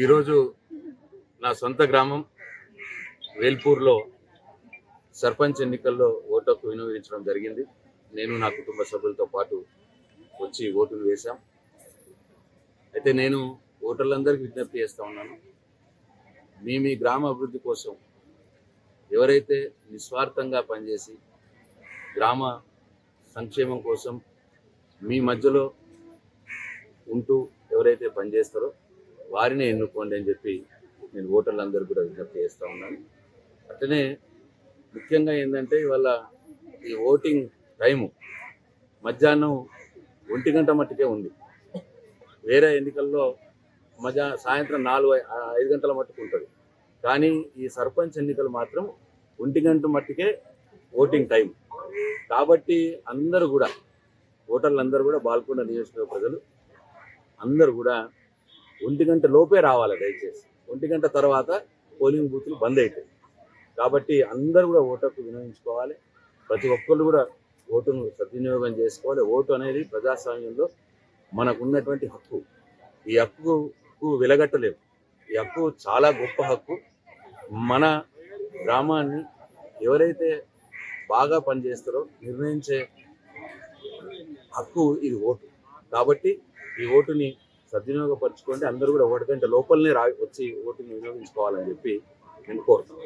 ఈరోజు నా సొంత గ్రామం వేల్పూర్లో సర్పంచ్ ఎన్నికల్లో ఓటు హక్కు వినియోగించడం జరిగింది. నేను నా కుటుంబ సభ్యులతో పాటు వచ్చి ఓటును వేశాం. అయితే నేను ఓటర్లందరికీ విజ్ఞప్తి చేస్తూ ఉన్నాను, మీ గ్రామ అభివృద్ధి కోసం ఎవరైతే నిస్వార్థంగా పనిచేసి గ్రామ సంక్షేమం కోసం మీ మధ్యలో ఉంటూ ఎవరైతే పనిచేస్తారో వారిని ఎన్నుకోండి అని చెప్పి నేను ఓటర్లందరూ కూడా విజ్ఞప్తి చేస్తూ ఉన్నాను. అట్లనే ముఖ్యంగా ఏంటంటే ఇవాళ ఈ ఓటింగ్ టైము మధ్యాహ్నం 1 గంట మట్టుకే ఉంది. వేరే ఎన్నికల్లో సాయంత్రం 4-5 గంటల మట్టుకు ఉంటుంది. కానీ ఈ సర్పంచ్ ఎన్నికలు మాత్రం 1 గంట మట్టుకే ఓటింగ్ టైం. కాబట్టి అందరూ కూడా ఓటర్లందరూ కూడా బాల్కొండ నియోజకవర్గ ప్రజలు అందరూ కూడా 1 గంట లోపే రావాలి. దయచేసి 1 గంట తర్వాత పోలింగ్ బూత్లు బంద్ అవుతాయి. కాబట్టి అందరూ కూడా ఓటుకు వినియోగించుకోవాలి. ప్రతి ఒక్కరు కూడా ఓటును సద్వినియోగం చేసుకోవాలి. ఓటు అనేది ప్రజాస్వామ్యంలో మనకు ఉన్నటువంటి హక్కు. ఈ హక్కుకు వెలగట్టలేము. ఈ హక్కు చాలా గొప్ప హక్కు. మన గ్రామాన్ని ఎవరైతే బాగా పనిచేస్తారో నిర్ణయించే హక్కు ఇది ఓటు. కాబట్టి ఈ ఓటుని సద్వినియోగపరచుకోండి. అందరూ కూడా 1 గంట లోపలనే వచ్చి ఓటుని వినియోగించుకోవాలని చెప్పి నేను కోరుతున్నాను.